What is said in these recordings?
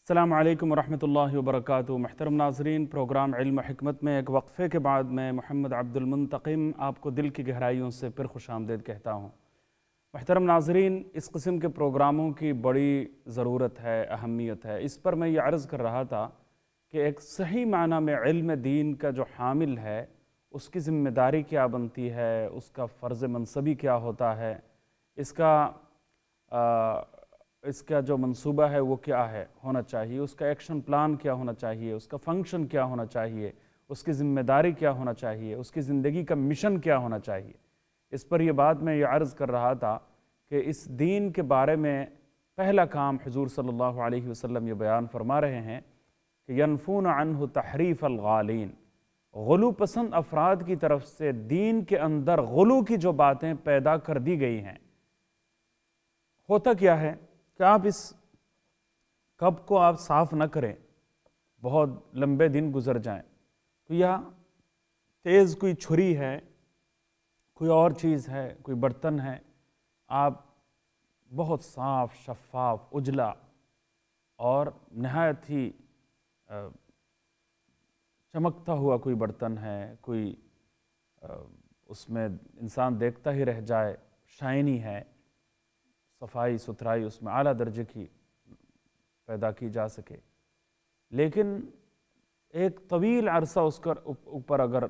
السلام علیکم ورحمۃ اللہ وبرکاتہ۔ محترم ناظرین، پروگرام علم و حکمت میں ایک وقفے کے بعد میں محمد عبد المنتقم آپ کو دل کی گہرائیوں سے پھر خوش آمدید کہتا ہوں۔ محترم ناظرین، اس قسم کے پروگراموں کی بڑی ضرورت ہے، اہمیت ہے۔ اس پر میں یہ عرض کر رہا تھا کہ ایک صحیح معنی میں علم دین کا جو حامل ہے اس کی ذمہ داری کیا بنتی ہے، اس کا فرض منصبی کیا ہوتا ہے، اس کا جو منصوبہ ہے وہ کیا ہے ہونا چاہیے، اس کا ایکشن پلان کیا ہونا چاہیے، اس کا فنکشن کیا ہونا چاہیے، اس کی ذمہ داری کیا ہونا چاہیے، اس کی زندگی کا مشن کیا ہونا چاہیے۔ اس پر یہ بات میں یہ عرض کر رہا تھا کہ اس دین کے بارے میں پہلا کام حضور صلی اللہ علیہ وسلم یہ بیان فرما رہے ہیں کہ ینفون عنہ تحریف الغالین، غلو پسند افراد کی طرف سے دین کے اندر غلو کی جو باتیں پیدا کر دی گئی ہیں۔ ہوتا کیا ہے کہ آپ اس کپ کو آپ صاف نہ کریں، بہت لمبے دن گزر جائیں تو یا تیز کوئی چھری ہے، کوئی اور چیز ہے، کوئی برتن ہے، آپ بہت صاف شفاف اجلا اور نہایت ہی چمکتا ہوا کوئی برتن ہے، کوئی اس میں انسان دیکھتا ہی رہ جائے، شائنی ہے، صفائی ستھرائی اس میں اعلیٰ درجے کی پیدا کی جا سکے، لیکن ایک طویل عرصہ اس کا اوپر اگر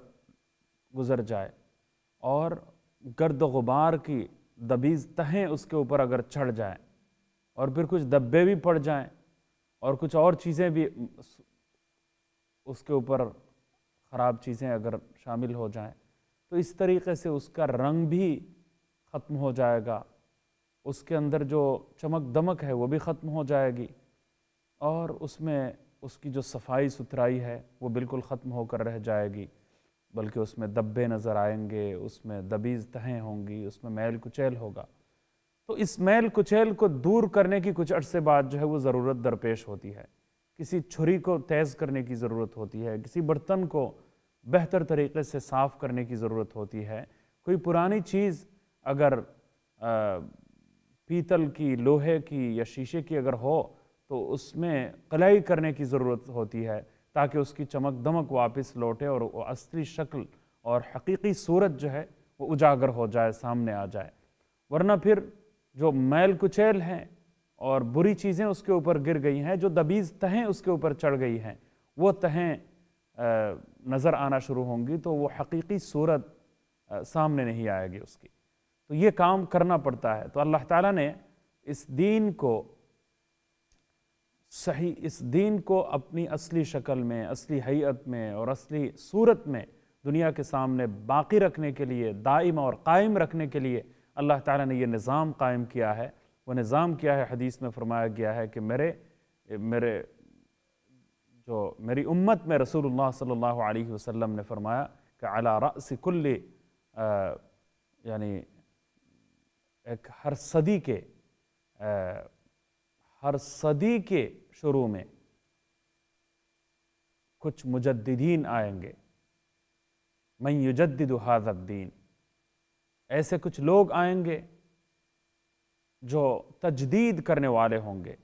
گزر جائے اور گرد و غبار کی دبیز تہیں اس کے اوپر اگر چڑھ جائیں اور پھر کچھ دبے بھی پڑ جائیں اور کچھ اور چیزیں بھی اس کے اوپر خراب چیزیں اگر شامل ہو جائیں تو اس طریقے سے اس کا رنگ بھی ختم ہو جائے گا، اس کے اندر جو چمک دمک ہے وہ بھی ختم ہو جائے گی، اور اس میں اس کی جو صفائی ستھرائی ہے وہ بالکل ختم ہو کر رہ جائے گی، بلکہ اس میں دبے نظر آئیں گے، اس میں دبیز تہیں ہوں گی، اس میں میل کچیل ہوگا۔ تو اس میل کچیل کو دور کرنے کی کچھ عرصے بعد جو ہے وہ ضرورت درپیش ہوتی ہے، کسی چھری کو تیز کرنے کی ضرورت ہوتی ہے، کسی برتن کو بہتر طریقے سے صاف کرنے کی ضرورت ہوتی ہے، کوئی پرانی چیز اگر پیتل کی، لوہے کی یا شیشے کی اگر ہو تو اس میں قلائی کرنے کی ضرورت ہوتی ہے تاکہ اس کی چمک دمک واپس لوٹے اور وہ اصلی شکل اور حقیقی صورت جو ہے وہ اجاگر ہو جائے، سامنے آ جائے۔ ورنہ پھر جو میل کچیل ہیں اور بری چیزیں اس کے اوپر گر گئی ہیں، جو دبیز تہیں اس کے اوپر چڑھ گئی ہیں، وہ تہیں نظر آنا شروع ہوں گی تو وہ حقیقی صورت سامنے نہیں آئے گی اس کی۔ تو یہ کام کرنا پڑتا ہے۔ تو اللہ تعالیٰ نے اس دین کو اپنی اصلی شکل میں، اصلی حیت میں اور اصلی صورت میں دنیا کے سامنے باقی رکھنے کے لیے، دائم اور قائم رکھنے کے لیے اللہ تعالیٰ نے یہ نظام قائم کیا ہے۔ وہ نظام کیا ہے؟ حدیث میں فرمایا گیا ہے کہ میری امت میں رسول اللہ صلی اللہ علیہ وسلم نے فرمایا کہ علی رأس کل یعنی ایک ہر صدی کے شروع میں کچھ مجددین آئیں گے، من یجدد ھذا الدین، ایسے کچھ لوگ آئیں گے جو تجدید کرنے والے ہوں گے،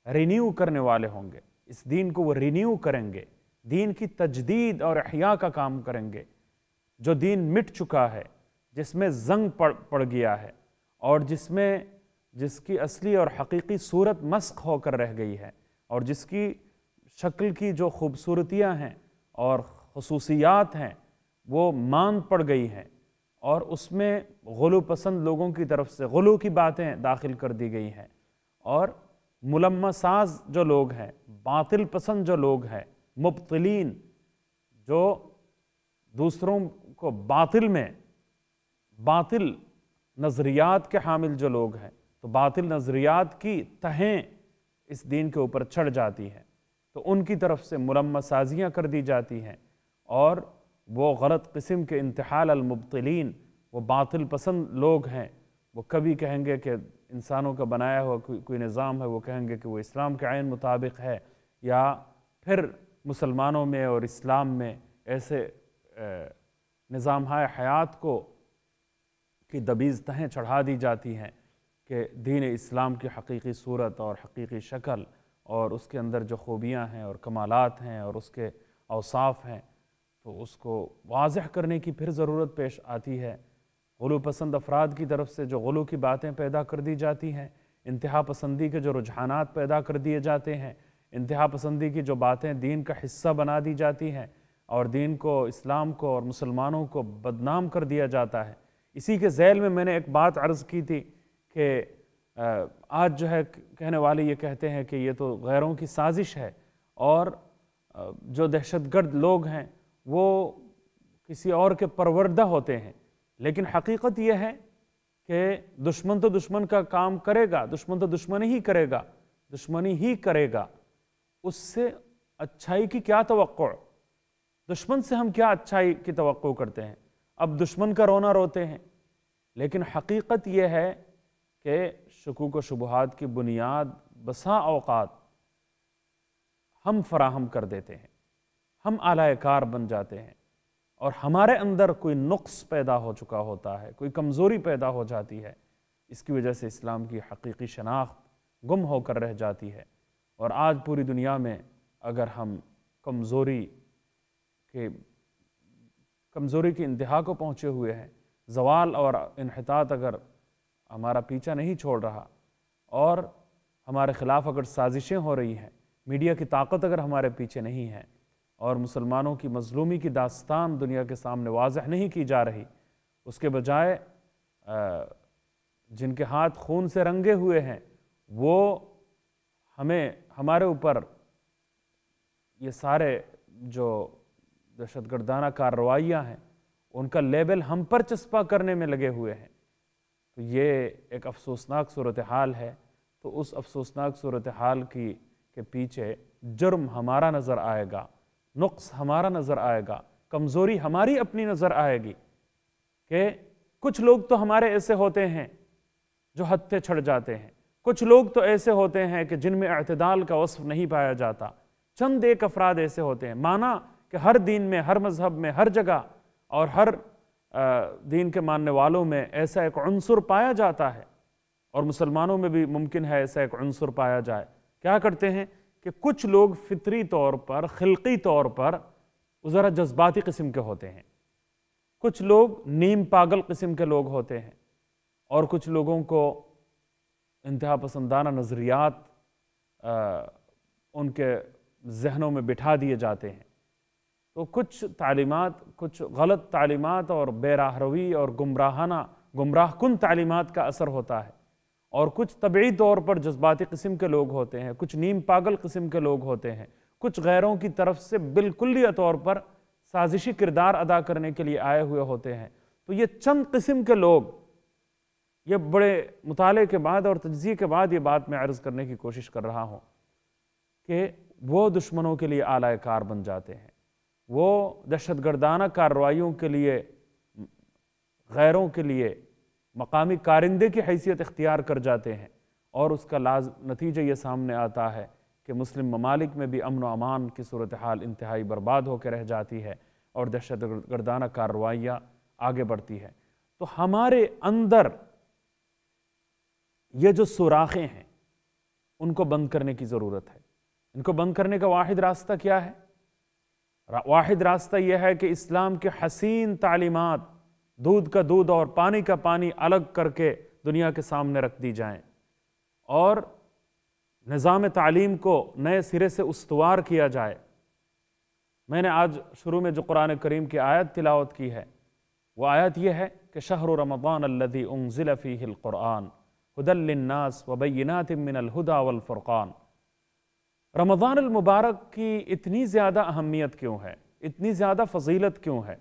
رینیو کرنے والے ہوں گے، اس دین کو وہ رینیو کریں گے، دین کی تجدید اور احیاء کا کام کریں گے۔ جو دین مٹ چکا ہے، جس میں زنگ پڑ گیا ہے اور جس کی اصلی اور حقیقی صورت مسخ ہو کر رہ گئی ہے اور جس کی شکل کی جو خوبصورتیاں ہیں اور خصوصیات ہیں وہ ماند پڑ گئی ہیں اور اس میں غلو پسند لوگوں کی طرف سے غلو کی باتیں داخل کر دی گئی ہیں، اور ملمہ ساز جو لوگ ہیں، باطل پسند جو لوگ ہیں، مبطلین، جو دوسروں کو باطل نظریات کے حامل جو لوگ ہیں، تو باطل نظریات کی تہیں اس دین کے اوپر چڑھ جاتی ہیں تو ان کی طرف سے ملمہ سازیاں کر دی جاتی ہیں، اور وہ غلط قسم کے انتحال المبطلین، وہ باطل پسند لوگ ہیں، وہ کبھی کہیں گے کہ انسانوں کا بنایا ہوا کوئی نظام ہے، وہ کہیں گے کہ وہ اسلام کے عین مطابق ہے، یا پھر مسلمانوں میں اور اسلام میں ایسے نظام حیات کی دبیز تہیں چڑھا دی جاتی ہیں کہ دین اسلام کی حقیقی صورت اور حقیقی شکل اور اس کے اندر جو خوبیاں ہیں اور کمالات ہیں اور اس کے اوصاف ہیں، تو اس کو واضح کرنے کی پھر ضرورت پیش آتی ہے۔ غلو پسند افراد کی طرف سے جو غلو کی باتیں پیدا کر دی جاتی ہیں، انتہا پسندی کے جو رجحانات پیدا کر دیے جاتے ہیں، انتہا پسندی کی جو باتیں دین کا حصہ بنا دی جاتی ہیں اور دین کو، اسلام کو اور مسلمانوں کو بدنام کر دیا جاتا ہے۔ اسی کے ذیل میں نے ایک بات عرض کی تھی کہ آج جو ہے کہنے والے یہ کہتے ہیں کہ یہ تو غیروں کی سازش ہے، اور جو دہشت گرد لوگ ہیں وہ کسی اور کے پروردہ ہوتے ہیں، لیکن حقیقت یہ ہے کہ دشمن تو دشمن کا کام کرے گا، دشمن تو دشمنی ہی کرے گا، دشمنی ہی کرے گا۔ اس سے اچھائی کی کیا توقع؟ دشمن سے ہم کیا اچھائی کی توقع کرتے ہیں؟ اب دشمن کا رونا روتے ہیں، لیکن حقیقت یہ ہے کہ شکوک و شبہات کی بنیاد بسا اوقات ہم فراہم کر دیتے ہیں، ہم آلائے کار بن جاتے ہیں، اور ہمارے اندر کوئی نقص پیدا ہو چکا ہوتا ہے، کوئی کمزوری پیدا ہو جاتی ہے۔ اس کی وجہ سے اسلام کی حقیقی شناخت گم ہو کر رہ جاتی ہے، اور آج پوری دنیا میں اگر ہم کمزوری کی انتہا کو پہنچے ہوئے ہیں، زوال اور انحطاط اگر ہمارا پیچھا نہیں چھوڑ رہا، اور ہمارے خلاف اگر سازشیں ہو رہی ہیں، میڈیا کی طاقت اگر ہمارے پیچھے نہیں ہے، اور مسلمانوں کی مظلومی کی داستان دنیا کے سامنے واضح نہیں کی جا رہی، اس کے بجائے جن کے ہاتھ خون سے رنگے ہوئے ہیں وہ ہمارے اوپر یہ سارے جو دہشت گردانہ کارروائیاں ہیں ان کا لیبل ہم پر چسپاں کرنے میں لگے ہوئے ہیں، تو یہ ایک افسوسناک صورتحال ہے۔ تو اس افسوسناک صورتحال کے پیچھے جرم ہمارا نظر آئے گا، نقص ہمارا نظر آئے گا، کمزوری ہماری اپنی نظر آئے گی، کہ کچھ لوگ تو ہمارے ایسے ہوتے ہیں جو حد سے چھڑ جاتے ہیں، کچھ لوگ تو ایسے ہوتے ہیں کہ جن میں اعتدال کا وصف نہیں پایا جاتا، چند ایک افراد ایسے ہوتے ہیں۔ مانا کہ ہر دین میں، ہر مذہب میں، ہر جگہ اور ہر دین کے ماننے والوں میں ایسا ایک عنصر پایا جاتا ہے، اور مسلمانوں میں بھی ممکن ہے ایسا ایک عنصر پایا جائے۔ کیا کرتے ہیں کہ کچھ لوگ فطری طور پر، خلقی طور پر ذرا جذباتی قسم کے ہوتے ہیں، کچھ لوگ نیم پاگل قسم کے لوگ ہوتے ہیں، اور کچھ لوگوں کو انتہا پسندانہ نظریات ان کے ذہنوں میں بٹھا دیے جاتے ہیں۔ تو کچھ تعلیمات، کچھ غلط تعلیمات اور بے راہ روی اور گمراہ کن تعلیمات کا اثر ہوتا ہے، اور کچھ طبعی طور پر جذباتی قسم کے لوگ ہوتے ہیں، کچھ نیم پاگل قسم کے لوگ ہوتے ہیں، کچھ غیروں کی طرف سے بالکلیہ طور پر سازشی کردار ادا کرنے کے لیے آئے ہوئے ہوتے ہیں۔ تو یہ چند قسم کے لوگ، یہ بڑے مطالعے کے بعد اور تجزیے کے بعد یہ بات میں عرض کرنے کی کوشش کر رہا ہوں کہ وہ دشمنوں کے لیے آلائے کار بن جاتے ہیں، وہ دہشت گردانہ کارروائیوں کے لیے، غیروں کے لیے مقامی کارندے کی حیثیت اختیار کر جاتے ہیں، اور اس کا نتیجہ یہ سامنے آتا ہے کہ مسلم ممالک میں بھی امن و امان کی صورتحال انتہائی برباد ہو کے رہ جاتی ہے، اور دہشت گردانہ کارروائیاں آگے بڑھتی ہے۔ تو ہمارے اندر یہ جو سوراخیں ہیں ان کو بند کرنے کی ضرورت ہے۔ ان کو بند کرنے کا واحد راستہ کیا ہے؟ واحد راستہ یہ ہے کہ اسلام کے حسین تعلیمات دودھ کا دودھ اور پانی کا پانی الگ کر کے دنیا کے سامنے رکھ دی جائیں، اور نظام تعلیم کو نئے سرے سے استوار کیا جائے۔ میں نے آج شروع میں جو قرآن کریم کی آیت تلاوت کی ہے، وہ آیت یہ ہے کہ شہر رمضان الذی انزل فیہ القرآن ھدی للناس وبینات من الہدی والفرقان۔ رمضان المبارک کی اتنی زیادہ اہمیت کیوں ہے؟ اتنی زیادہ فضیلت کیوں ہے؟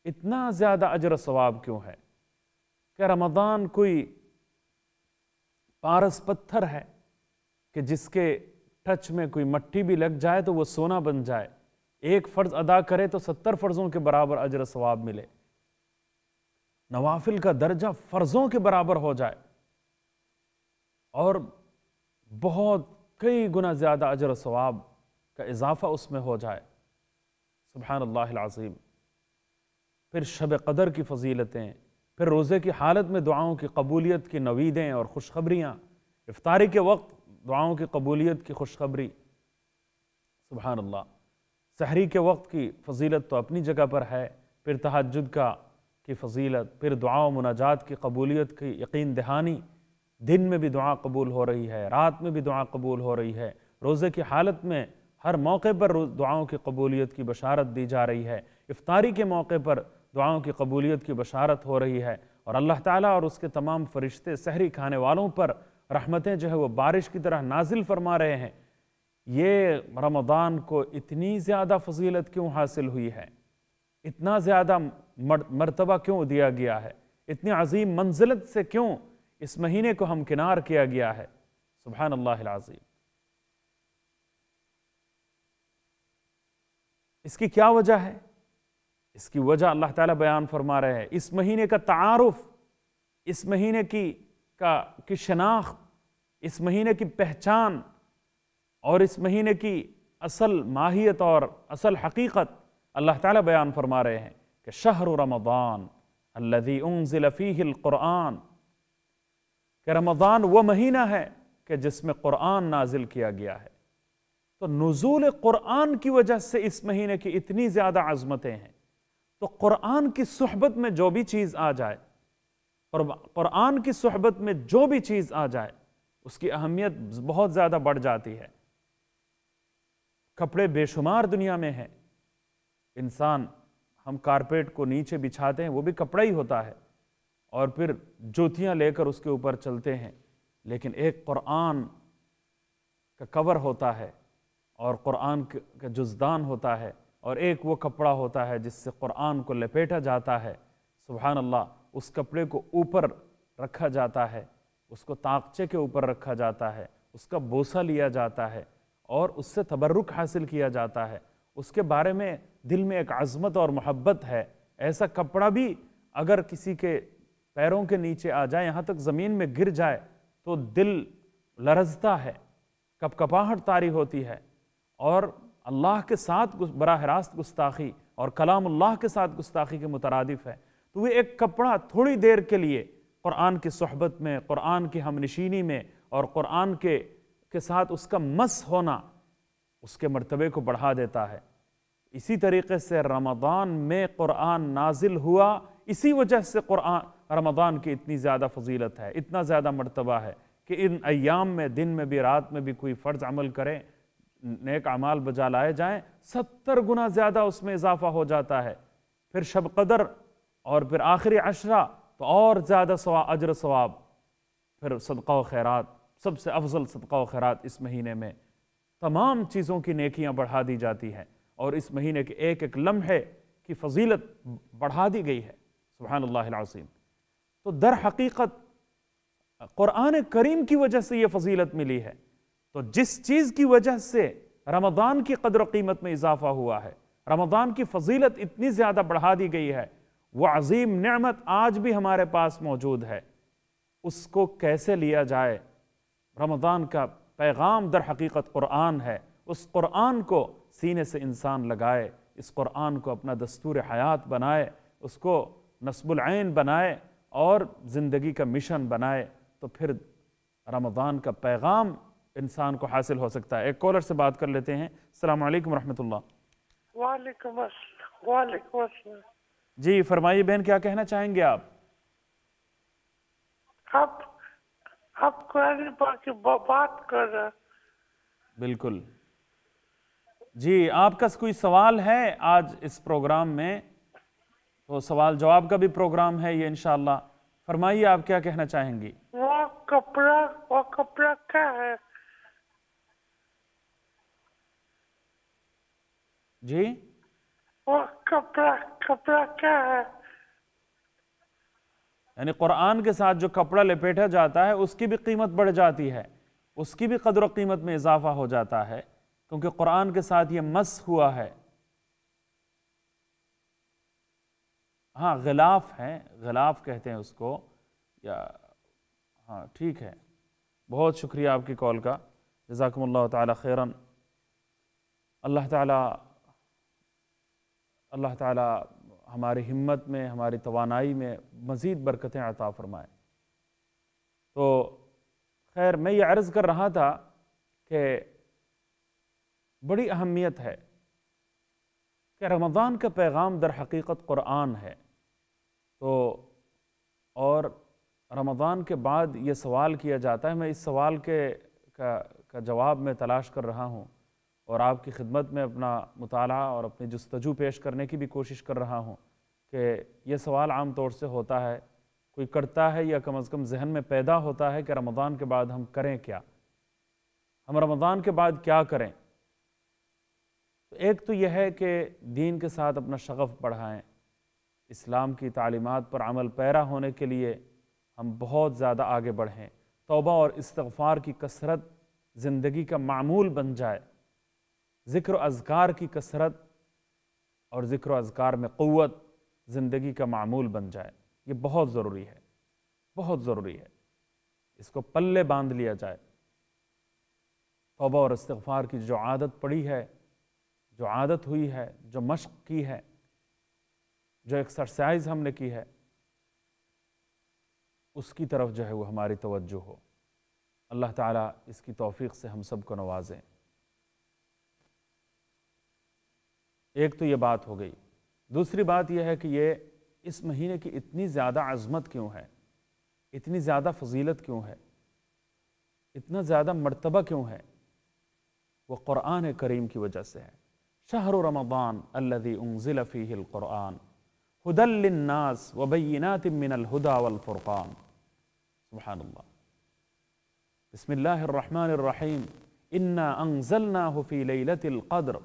اتنا زیادہ اجر و ثواب کیوں ہے؟ کہ رمضان کوئی پارس پتھر ہے کہ جس کے ٹچ میں کوئی مٹی بھی لگ جائے تو وہ سونا بن جائے، ایک فرض ادا کرے تو 70 فرضوں کے برابر اجر و ثواب ملے، نوافل کا درجہ فرضوں کے برابر ہو جائے، اور بہت کئی گنا زیادہ اجر و ثواب کا اضافہ اس میں ہو جائے۔ سبحان اللہ العظیم۔ پھر شب قدر کی فضیلتیں، پھر روزے کی حالت میں دعاؤں کی قبولیت کی نویدیں اور خوشخبریاں، افطاری کے وقت دعاؤں کی قبولیت کی خوشخبری، سبحان اللہ۔ سحری کے وقت کی فضیلت تو اپنی جگہ پر ہے، پھر تہجد کی فضیلت، پھر دعا و مناجات کی قبولیت کی یقین دہانی، دن میں بھی دعا قبول ہو رہی ہے، رات میں بھی دعا قبول ہو رہی ہے، روزے کی حالت میں ہر موقع پر دعاؤں کی قبولیت کی بشارت دی جا رہی ہے، افطاری کے موقع پر دعاؤں کی قبولیت کی بشارت ہو رہی ہے، اور اللہ تعالیٰ اور اس کے تمام فرشتے سحری کھانے والوں پر رحمتیں جو ہے وہ بارش کی طرح نازل فرما رہے ہیں۔ یہ رمضان کو اتنی زیادہ فضیلت کیوں حاصل ہوئی ہے، اتنا زیادہ مرتبہ کیوں دیا گیا ہے، اتنی عظیم منزلت سے کیوں اس مہینے کو ہمکنار کیا گیا ہے، سبحان اللہ العظیم۔ اس کی کیا وجہ ہے؟ اس کی وجہ اللہ تعالیٰ بیان فرما رہے ہیں۔ اس مہینے کا تعارف، اس مہینے کی شناخت، اس مہینے کی پہچان اور اس مہینے کی اصل ماہیت اور اصل حقیقت اللہ تعالیٰ بیان فرما رہے ہیں کہ شہر رمضان الذی انزل فیہ القرآن، کہ رمضان وہ مہینہ ہے کہ جس میں قرآن نازل کیا گیا ہے۔ تو نزول قرآن کی وجہ سے اس مہینے کی اتنی زیادہ عظمتیں ہیں۔ تو قرآن کی صحبت میں جو بھی چیز آ جائے، قرآن کی صحبت میں جو بھی چیز آ جائے، اس کی اہمیت بہت زیادہ بڑھ جاتی ہے۔ کپڑے بے شمار دنیا میں ہیں، انسان، ہم کارپیٹ کو نیچے بچھاتے ہیں وہ بھی کپڑا ہی ہوتا ہے، اور پھر جوتیاں لے کر اس کے اوپر چلتے ہیں، لیکن ایک قرآن کا کور ہوتا ہے اور قرآن کا جزدان ہوتا ہے، اور ایک وہ کپڑا ہوتا ہے جس سے قرآن کو لپیٹا جاتا ہے، سبحان اللہ۔ اس کپڑے کو اوپر رکھا جاتا ہے، اس کو طاقچے کے اوپر رکھا جاتا ہے، اس کا بوسہ لیا جاتا ہے اور اس سے تبرک حاصل کیا جاتا ہے، اس کے بارے میں دل میں ایک عظمت اور محبت ہے۔ ایسا کپڑا بھی اگر کسی کے پیروں کے نیچے آ جائے، یہاں تک زمین میں گر جائے تو دل لرزتا ہے، کپکپاہٹ طاری ہوتی ہے، اور اللہ کے ساتھ براہ راست گستاخی اور کلام اللہ کے ساتھ گستاخی کے مترادف ہے۔ تو وہ ایک کپڑا تھوڑی دیر کے لیے قرآن کی صحبت میں، قرآن کی ہمنشینی میں اور قرآن کے ساتھ اس کا مس ہونا اس کے مرتبے کو بڑھا دیتا ہے۔ اسی طریقے سے رمضان میں قرآن نازل ہوا، اسی وجہ سے رمضان کی اتنی زیادہ فضیلت ہے، اتنا زیادہ مرتبہ ہے کہ ان ایام میں، دن میں بھی رات میں بھی کوئی فرض عمل کرے، نیک اعمال بجا لائے جائیں، 70 گنا زیادہ اس میں اضافہ ہو جاتا ہے۔ پھر شب قدر اور پھر آخری عشرہ تو اور زیادہ اجر ثواب، پھر صدقہ و خیرات، سب سے افضل صدقہ و خیرات اس مہینے میں، تمام چیزوں کی نیکیاں بڑھا دی جاتی ہیں، اور اس مہینے کے ایک ایک لمحے کی فضیلت بڑھا دی گئی ہے، سبحان اللہ العظیم۔ تو در حقیقت قرآن کریم کی وجہ سے یہ فضیلت ملی ہے۔ تو جس چیز کی وجہ سے رمضان کی قدر و قیمت میں اضافہ ہوا ہے، رمضان کی فضیلت اتنی زیادہ بڑھا دی گئی ہے، وہ عظیم نعمت آج بھی ہمارے پاس موجود ہے، اس کو کیسے لیا جائے؟ رمضان کا پیغام در حقیقت قرآن ہے، اس قرآن کو سینے سے انسان لگائے، اس قرآن کو اپنا دستور حیات بنائے، اس کو نصب العین بنائے اور زندگی کا مشن بنائے، تو پھر رمضان کا پیغام انسان کو حاصل ہو سکتا ہے۔ ایک کالر سے بات کر لیتے ہیں۔ السلام علیکم ورحمۃ اللہ۔ وعلیکم السلام۔ وعلیکم السلام۔ جی فرمائیے بہن، کیا کہنا چاہیں گے آپ؟ آپ قرآن پاک کی بات کر رہے ہیں۔ بالکل جی، آپ کا کوئی سوال ہے آج اس پروگرام میں؟ تو سوال جواب کا بھی پروگرام ہے یہ انشاءاللہ۔ فرمائیے آپ کیا کہنا چاہیں گی؟ وہ کپڑا کیا ہے؟ جی وہ کپڑا کیا ہے؟ یعنی قرآن کے ساتھ جو کپڑا لپیٹا جاتا ہے اس کی بھی قیمت بڑھ جاتی ہے، اس کی بھی قدر و قیمت میں اضافہ ہو جاتا ہے، کیونکہ قرآن کے ساتھ یہ مس ہوا ہے۔ ہاں غلاف ہے، غلاف کہتے ہیں اس کو، یا ہاں ٹھیک ہے۔ بہت شکریہ آپ کی کال کا، جزاکم اللہ تعالی خیراً۔ اللہ تعالی ہماری ہمت میں، ہماری توانائی میں مزید برکتیں عطا فرمائے۔ تو خیر، میں یہ عرض کر رہا تھا کہ بڑی اہمیت ہے کہ رمضان کا پیغام در حقیقت قرآن ہے، تو اور رمضان کے بعد یہ سوال کیا جاتا ہے، میں اس سوال کا جواب میں تلاش کر رہا ہوں اور آپ کی خدمت میں اپنا مطالعہ اور اپنی جستجو پیش کرنے کی بھی کوشش کر رہا ہوں کہ یہ سوال عام طور سے ہوتا ہے، کوئی کرتا ہے یا کم از کم ذہن میں پیدا ہوتا ہے کہ رمضان کے بعد ہم کریں کیا، ہم رمضان کے بعد کیا کریں۔ تو ایک تو یہ ہے کہ دین کے ساتھ اپنا شغف بڑھائیں، اسلام کی تعلیمات پر عمل پیرا ہونے کے لیے ہم بہت زیادہ آگے بڑھیں، توبہ اور استغفار کی کثرت زندگی کا معمول بن جائے، ذکر و اذکار کی کثرت اور ذکر و اذکار میں قوت زندگی کا معمول بن جائے، یہ بہت ضروری ہے، بہت ضروری ہے، اس کو پلے باندھ لیا جائے۔ توبہ اور استغفار کی جو عادت پڑی ہے، جو عادت ہوئی ہے، جو مشق کی ہے، جو ایکسرسائز ہم نے کی ہے، اس کی طرف جو ہے وہ ہماری توجہ ہو۔ اللہ تعالیٰ اس کی توفیق سے ہم سب کو نوازیں۔ ایک تو یہ بات ہو گئی، دوسری بات یہ ہے کہ یہ اس مہینے کی اتنی زیادہ عظمت کیوں ہے، اتنی زیادہ فضیلت کیوں ہے، اتنا زیادہ مرتبہ کیوں ہے؟ وہ قرآن کریم کی وجہ سے ہے۔ شہر رمضان الذی انزل فیہ القرآن ھدی للناس وبینات من الہدی والفرقان۔ سبحان اللہ۔ بسم اللہ الرحمن الرحیم۔ انا انزلناہ فی لیلۃ القدر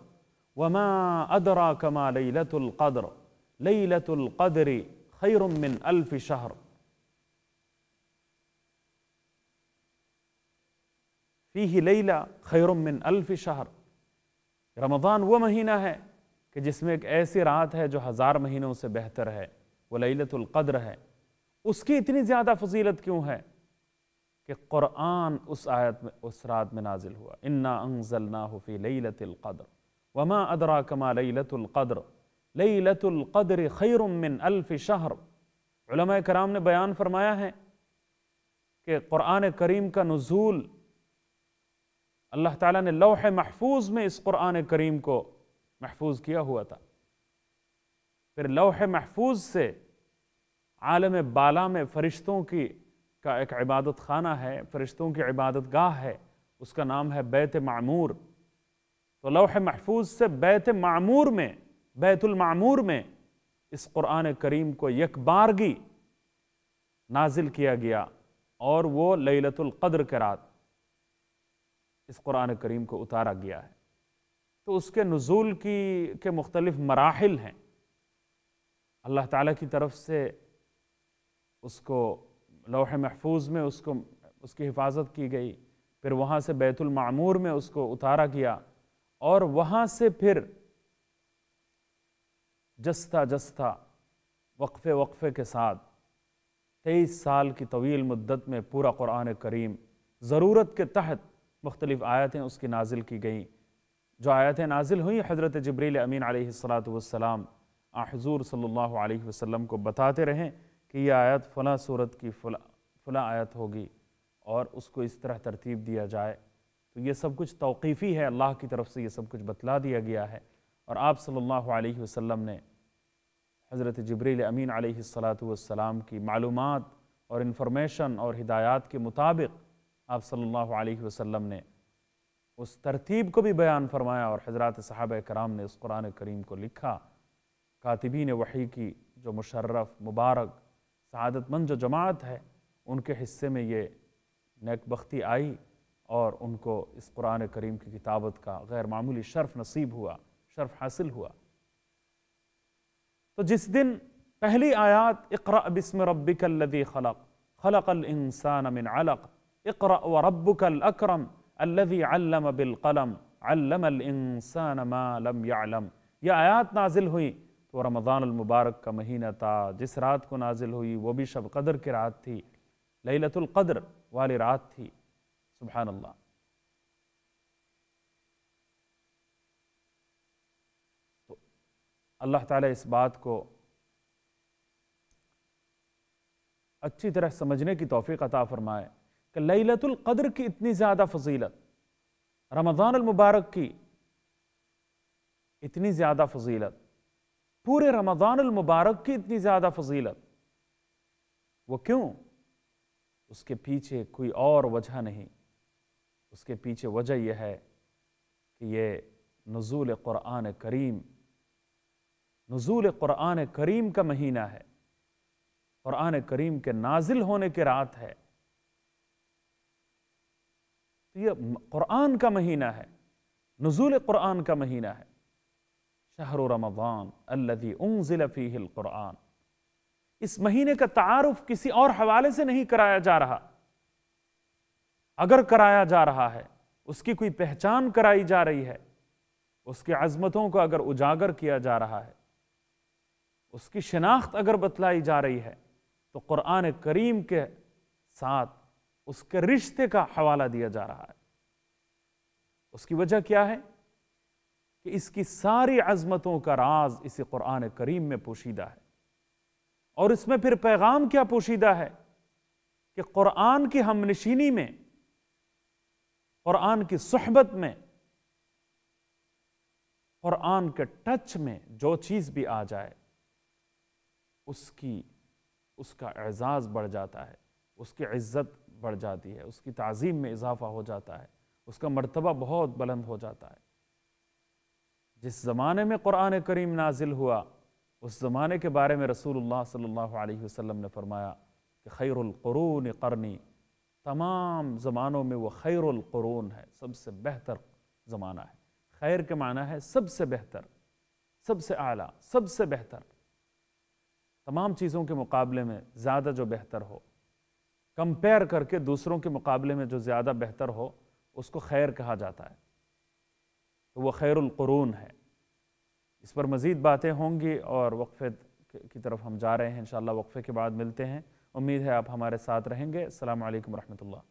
وما ادراک ما لیلۃ القدر لیلۃ القدر خیر من الف شہر۔ فیہ لیلہ خیر من الف شہر۔ رمضان وہ مہینہ ہے کہ جس میں ایک ایسی رات ہے جو 1000 مہینوں سے بہتر ہے، وہ لیلۃ القدر ہے۔ اس کی اتنی زیادہ فضیلت کیوں ہے کہ قرآن اس رات میں نازل ہوا۔ انا انزلناہ فی لیلۃ القدر وما ادراک ما لیلۃ القدر لیلۃ القدر خیر من الف شہر۔ علماء کرام نے بیان فرمایا ہے کہ قرآن کریم کا نزول اللہ تعالیٰ نے لوح محفوظ میں اس قرآن کریم کو محفوظ کیا ہوا تھا، پھر لوح محفوظ سے عالم بالا میں فرشتوں کا ایک عبادت خانہ ہے، فرشتوں کی عبادت گاہ ہے، اس کا نام ہے بیت معمور۔ تو لوح محفوظ سے بیت معمور میں، بیت المعمور میں اس قرآن کریم کو یک بارگی نازل کیا گیا، اور وہ لیلۃ القدر کے رات اس قرآن کریم کو اتارا گیا ہے۔ تو اس کے نزول کے مختلف مراحل ہیں۔ اللہ تعالیٰ کی طرف سے اس کو لوح محفوظ میں اس کی حفاظت کی گئی، پھر وہاں سے بیت المعمور میں اس کو اتارا گیا، اور وہاں سے پھر جستہ جستہ وقفے کے ساتھ 23 سال کی طویل مدت میں پورا قرآن کریم ضرورت کے تحت مختلف آیتیں اس کی نازل کی گئیں۔ جو آیتیں نازل ہوئیں حضرت جبریل امین علیہ السلام حضور صلی اللہ علیہ وسلم کو بتاتے رہیں کہ یہ آیت فلاں صورت کی فلاں آیت ہوگی، اور اس کو اس طرح ترتیب دیا جائے۔ تو یہ سب کچھ توقیفی ہے، اللہ کی طرف سے یہ سب کچھ بتلا دیا گیا ہے، اور آپ صلی اللہ علیہ وسلم نے حضرت جبریل امین علیہ السلام کی معلومات اور انفارمیشن اور ہدایات کے مطابق آپ صلی اللہ علیہ وسلم نے اس ترتیب کو بھی بیان فرمایا، اور حضرات صحابہ کرام نے اس قرآن کریم کو لکھا۔ کاتبین وحی کی جو مشرف، مبارک، سعادت مند جو جماعت ہے، ان کے حصے میں یہ نیک بختی آئی، اور ان کو اس قرآن کریم کی کتابت کا غیر معمولی شرف نصیب ہوا، شرف حاصل ہوا۔ تو جس دن پہلی آیات اقرأ بسم ربک الذی خلق خلق الانسان من علق اقرأ وربک الاکرم الذی علم بالقلم علم الانسان ما لم يعلم، یہ آیات نازل ہوئی تو رمضان المبارک کا مہینہ تھا۔ جس رات کو نازل ہوئی وہ بھی شب قدر کی رات تھی، لیلۃ القدر والی رات تھی۔ سبحان اللہ۔ تو اللہ تعالیٰ اس بات کو اچھی طرح سمجھنے کی توفیق عطا فرمائے کہ لیلۃ القدر کی اتنی زیادہ فضیلت، رمضان المبارک کی اتنی زیادہ فضیلت، پورے رمضان المبارک کی اتنی زیادہ فضیلت، وہ کیوں؟ اس کے پیچھے کوئی اور وجہ نہیں، اس کے پیچھے وجہ یہ ہے کہ یہ نزول قرآن کریم، نزول قرآن کریم کا مہینہ ہے، قرآن کریم کے نازل ہونے کی رات ہے۔ یہ قرآن کا مہینہ ہے، نزول قرآن کا مہینہ ہے۔ شہر رمضان الذی انزل فیہ القرآن، اس مہینے کا تعارف کسی اور حوالے سے نہیں کرایا جا رہا، اگر کرایا جا رہا ہے، اس کی کوئی پہچان کرائی جا رہی ہے، اس کی عظمتوں کو اگر اجاگر کیا جا رہا ہے، اس کی شناخت اگر بتلائی جا رہی ہے، تو قرآن کریم کے ساتھ اس کے رشتے کا حوالہ دیا جا رہا ہے۔ اس کی وجہ کیا ہے؟ کہ اس کی ساری عظمتوں کا راز اسی قرآن کریم میں پوشیدہ ہے، اور اس میں پھر پیغام کیا پوشیدہ ہے کہ قرآن کی ہم نشینی میں، قرآن کی صحبت میں، قرآن کے ٹچ میں جو چیز بھی آ جائے اس کا اعزاز بڑھ جاتا ہے، اس کی عزت بڑھ جاتی ہے، اس کی تعظیم میں اضافہ ہو جاتا ہے، اس کا مرتبہ بہت بلند ہو جاتا ہے۔ جس زمانے میں قرآن کریم نازل ہوا، اس زمانے کے بارے میں رسول اللہ صلی اللہ علیہ وسلم نے فرمایا کہ خیر القرون قرنی، تمام زمانوں میں وہ خیر القرون ہے، سب سے بہتر زمانہ ہے۔ خیر کے معنی ہے سب سے بہتر، سب سے اعلیٰ، سب سے بہتر، تمام چیزوں کے مقابلے میں زیادہ جو بہتر ہو، کمپیئر کر کے دوسروں کے مقابلے میں جو زیادہ بہتر ہو، اس کو خیر کہا جاتا ہے، تو وہ خیر القرون ہے۔ اس پر مزید باتیں ہوں گی اور وقفے کی طرف ہم جا رہے ہیں، انشاءاللہ وقفے کے بعد ملتے ہیں۔ امید ہے آپ ہمارے ساتھ رہیں گے۔ السلام علیکم ورحمۃ اللہ۔